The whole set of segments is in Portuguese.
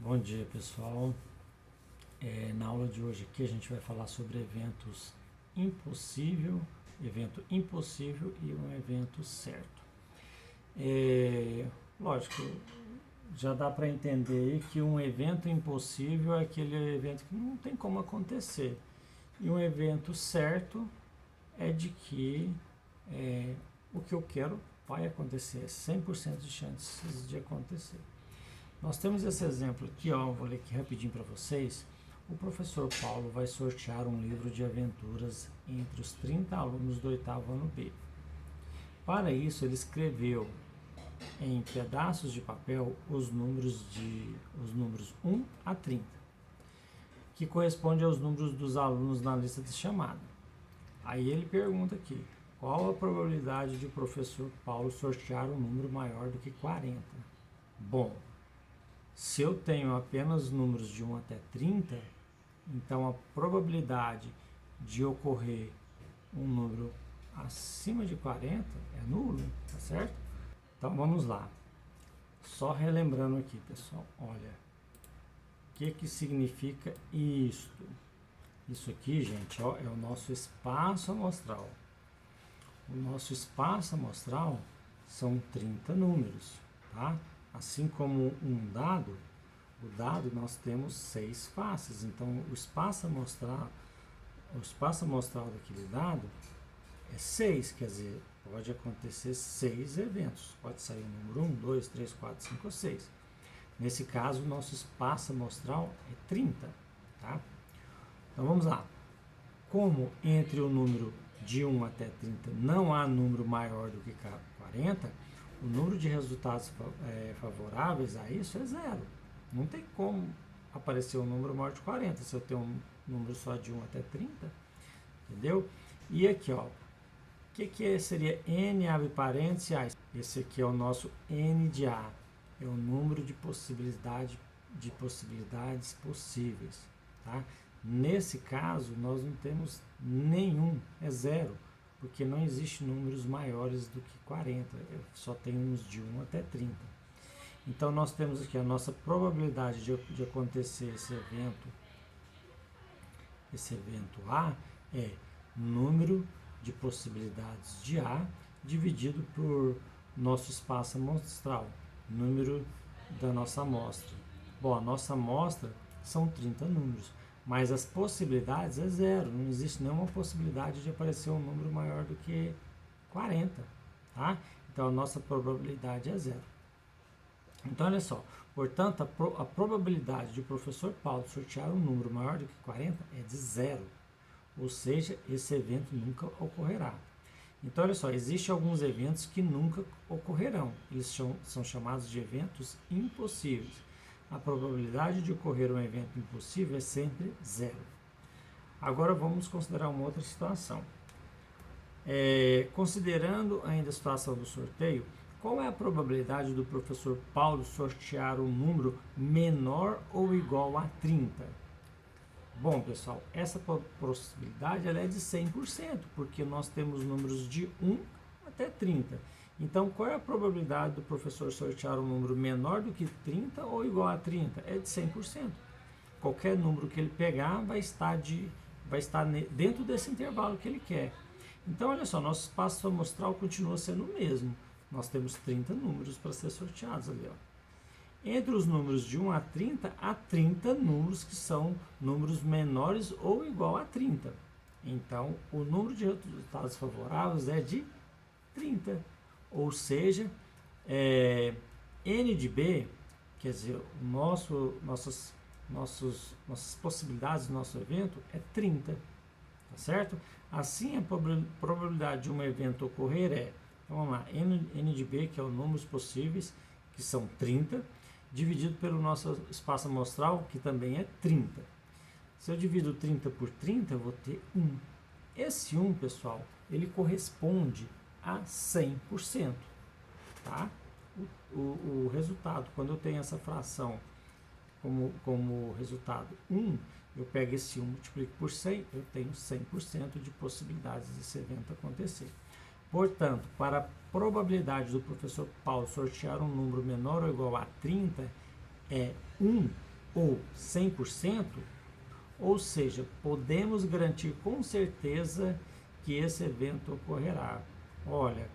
Bom dia, pessoal. Na aula de hoje aqui a gente vai falar sobre evento impossível e um evento certo. Lógico, já dá para entender aí que um evento impossível é aquele evento que não tem como acontecer. E um evento certo é de que o que eu quero vai acontecer, é 100% de chances de acontecer. Nós temos esse exemplo aqui, vou ler aqui rapidinho para vocês. O professor Paulo vai sortear um livro de aventuras entre os 30 alunos do 8º ano B. Para isso, ele escreveu em pedaços de papel os números 1 a 30, que corresponde aos números dos alunos na lista de chamada. Aí ele pergunta aqui, qual a probabilidade de o professor Paulo sortear um número maior do que 40? Bom, se eu tenho apenas números de 1 até 30, então a probabilidade de ocorrer um número acima de 40 é nulo, tá certo? Então vamos lá. Só relembrando aqui, pessoal, olha, o que significa isto? Isso aqui, gente, é o nosso espaço amostral. O nosso espaço amostral são 30 números, tá? Assim como o dado nós temos 6 faces. Então o espaço amostral daquele dado é 6, quer dizer, pode acontecer 6 eventos. Pode sair o número 1, 2, 3, 4, 5 ou 6. Nesse caso, o nosso espaço amostral é 30, tá? Então vamos lá. Como entre o número de 1 até 30 não há número maior do que 40, o número de resultados favoráveis a isso é 0. Não tem como aparecer um número maior de 40 se eu tenho um número só de 1 até 30, entendeu? E aqui, ó, o que seria N abre parênteses A? Esse aqui é o nosso N de A, é o número de possibilidades possíveis, tá? Nesse caso, nós não temos nenhum, é 0, porque não existe números maiores do que 40, só tem uns de 1 até 30. Então, nós temos aqui a nossa probabilidade de acontecer esse evento A é número de possibilidades de A dividido por nosso espaço amostral, número da nossa amostra. Bom, a nossa amostra são 30 números, mas as possibilidades é 0, não existe nenhuma possibilidade de aparecer um número maior do que 40, tá? Então a nossa probabilidade é 0. Então olha só, portanto a probabilidade de o professor Paulo sortear um número maior do que 40 é de 0, ou seja, esse evento nunca ocorrerá. Então olha só, existem alguns eventos que nunca ocorrerão, eles são chamados de eventos impossíveis. A probabilidade de ocorrer um evento impossível é sempre 0. Agora vamos considerar uma outra situação. Considerando ainda a situação do sorteio, qual é a probabilidade do professor Paulo sortear um número menor ou igual a 30? Bom, pessoal, essa possibilidade ela é de 100%, porque nós temos números de 1 até 30. Então, qual é a probabilidade do professor sortear um número menor do que 30 ou igual a 30? É de 100%. Qualquer número que ele pegar vai estar dentro desse intervalo que ele quer. Então, olha só, nosso espaço amostral continua sendo o mesmo. Nós temos 30 números para ser sorteados ali, ó. Entre os números de 1 a 30, há 30 números que são números menores ou igual a 30. Então, o número de resultados favoráveis é de 30. Ou seja, N de B, quer dizer, nossas possibilidades do nosso evento é 30, tá certo? Assim, a probabilidade de um evento ocorrer então vamos lá, N de B, que é o números possíveis, que são 30, dividido pelo nosso espaço amostral, que também é 30. Se eu divido 30 por 30, eu vou ter 1. Esse 1, pessoal, ele corresponde a 100%, tá? O resultado, quando eu tenho essa fração como resultado 1, eu pego esse 1, multiplico por 100, eu tenho 100% de possibilidades desse evento acontecer. Portanto, para a probabilidade do professor Paulo sortear um número menor ou igual a 30 é 1 ou 100%, ou seja, podemos garantir com certeza que esse evento ocorrerá. Olha,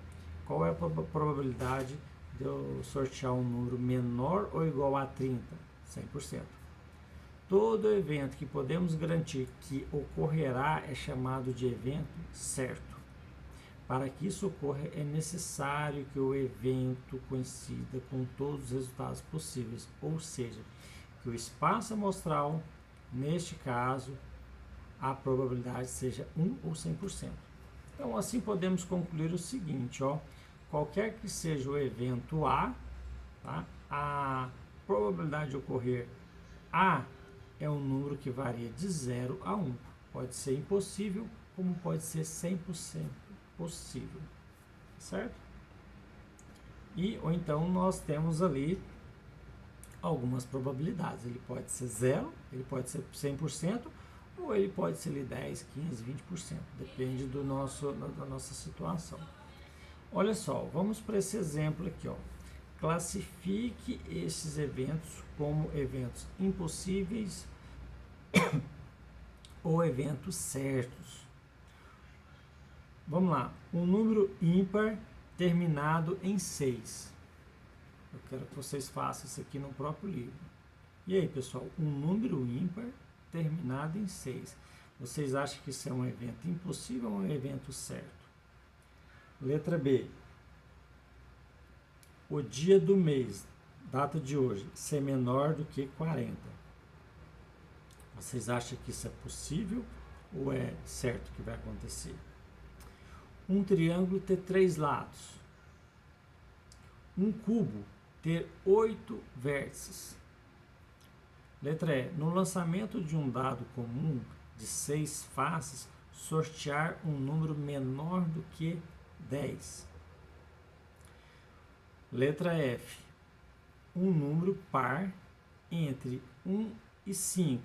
qual é a probabilidade de eu sortear um número menor ou igual a 30? 100%. Todo evento que podemos garantir que ocorrerá é chamado de evento certo. Para que isso ocorra, é necessário que o evento coincida com todos os resultados possíveis, ou seja, que o espaço amostral, neste caso, a probabilidade seja 1 ou 100%. Então, assim podemos concluir o seguinte, ó, qualquer que seja o evento A, tá, a probabilidade de ocorrer A é um número que varia de 0 a 1. Pode ser impossível, como pode ser 100% possível, certo? Ou então nós temos ali algumas probabilidades. Ele pode ser 0, ele pode ser 100%, ou ele pode ser ali 10, 15, 20%. Depende da nossa situação. Olha só, vamos para esse exemplo aqui, ó. Classifique esses eventos como eventos impossíveis ou eventos certos. Vamos lá. Um número ímpar terminado em 6. Eu quero que vocês façam isso aqui no próprio livro. E aí, pessoal? Um número ímpar terminado em 6. Vocês acham que isso é um evento impossível ou um evento certo? Letra B. O dia do mês, data de hoje, ser menor do que 40. Vocês acham que isso é possível ou é certo que vai acontecer? Um triângulo ter 3 lados. Um cubo ter 8 vértices. Letra E. No lançamento de um dado comum de 6 faces, sortear um número menor do que 10. Letra F. Um número par entre 1 e 5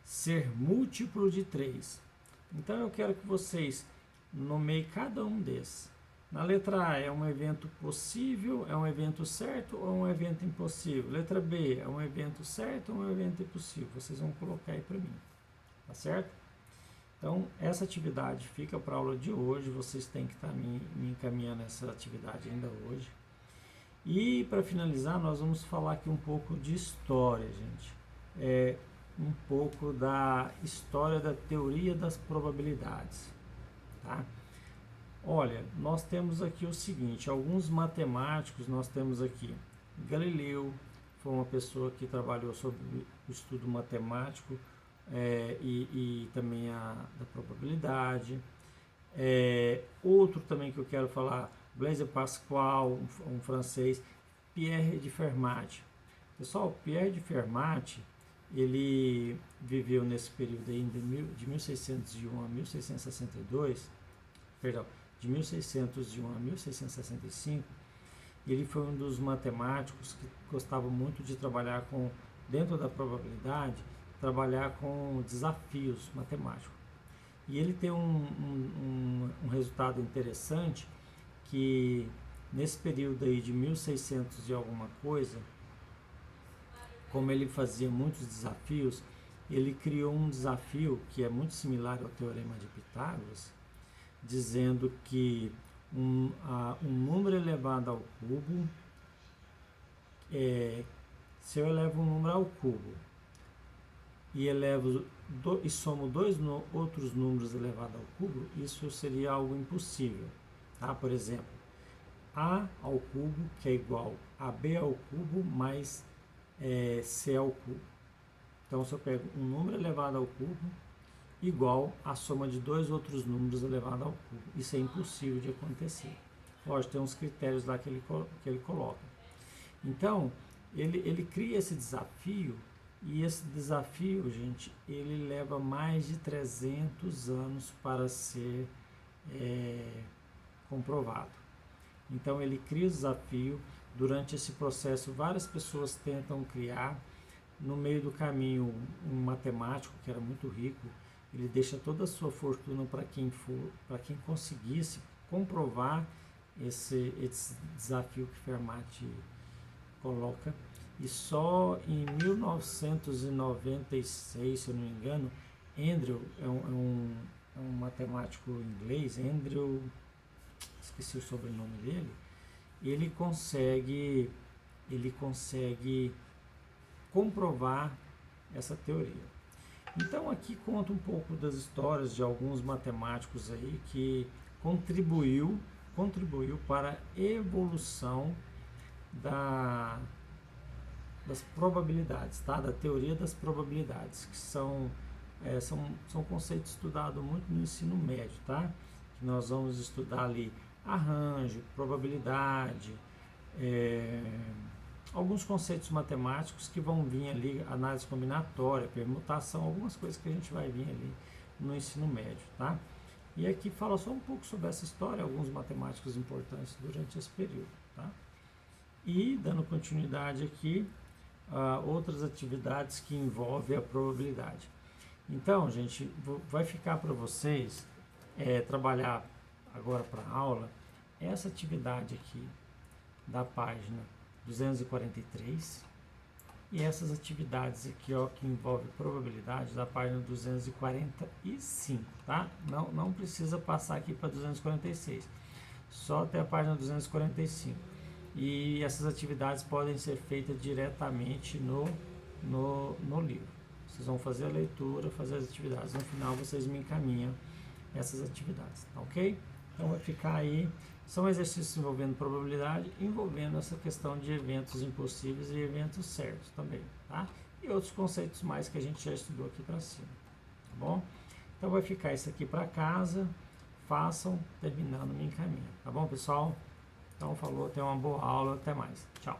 ser múltiplo de 3. Então eu quero que vocês nomeiem cada um desses. Na letra A é um evento possível, é um evento certo ou é um evento impossível? Letra B é um evento certo ou um evento impossível? Vocês vão colocar aí para mim, tá certo? Então, essa atividade fica para a aula de hoje, vocês têm que estar me encaminhando essa atividade ainda hoje. E, para finalizar, nós vamos falar aqui um pouco de história, gente. Um pouco da história da teoria das probabilidades, tá? Olha, nós temos aqui o seguinte, alguns matemáticos, nós temos aqui Galileu, foi uma pessoa que trabalhou sobre o estudo matemático e também da probabilidade. Outro também que eu quero falar, Blaise Pascal, um francês, Pierre de Fermat. Pessoal, Pierre de Fermat, ele viveu nesse período aí de 1601 a 1662, perdão, de 1601 a 1665, ele foi um dos matemáticos que gostava muito de trabalhar dentro da probabilidade, trabalhar com desafios matemáticos. E ele tem um resultado interessante, que nesse período aí de 1600 e alguma coisa, como ele fazia muitos desafios, ele criou um desafio que é muito similar ao Teorema de Pitágoras, dizendo que um número elevado ao cubo, se eu elevo um número ao cubo e somo outros números elevados ao cubo, isso seria algo impossível. Tá? Por exemplo, A ao cubo, que é igual a B ao cubo mais C ao cubo. Então, se eu pego um número elevado ao cubo igual a soma de 2 outros números elevado ao cubo. Isso é impossível de acontecer. Lógico, tem uns critérios lá que ele coloca. Então, ele cria esse desafio, e esse desafio, gente, ele leva mais de 300 anos para ser comprovado. Então, ele cria o desafio. Durante esse processo, várias pessoas tentam criar. No meio do caminho, um matemático que era muito rico, ele deixa toda a sua fortuna para quem conseguisse comprovar esse desafio que Fermat coloca. E só em 1996, se eu não me engano, Andrew é um matemático inglês, Andrew, esqueci o sobrenome dele, ele consegue comprovar essa teoria. Então aqui conta um pouco das histórias de alguns matemáticos aí que contribuiu para a evolução das probabilidades, tá? Da teoria das probabilidades, que são conceitos estudados muito no ensino médio, tá? Que nós vamos estudar ali arranjo, probabilidade, alguns conceitos matemáticos que vão vir ali, análise combinatória, permutação, algumas coisas que a gente vai vir ali no ensino médio, tá? E aqui fala só um pouco sobre essa história, alguns matemáticos importantes durante esse período, tá? E, dando continuidade aqui, outras atividades que envolvem a probabilidade. Então, gente, vai ficar para vocês trabalhar agora para a aula essa atividade aqui da página 243 e essas atividades aqui, ó, que envolvem probabilidade da página 245, tá? Não precisa passar aqui para 246, só até a página 245. E essas atividades podem ser feitas diretamente no livro. Vocês vão fazer a leitura, fazer as atividades. No final, vocês me encaminham essas atividades, tá ok? Então, vai ficar aí. São exercícios envolvendo probabilidade, envolvendo essa questão de eventos impossíveis e eventos certos também, tá? E outros conceitos mais que a gente já estudou aqui para cima, tá bom? Então, vai ficar isso aqui para casa. Façam, terminando, me encaminham, tá bom, pessoal? Então, falou, tenham uma boa aula, até mais. Tchau.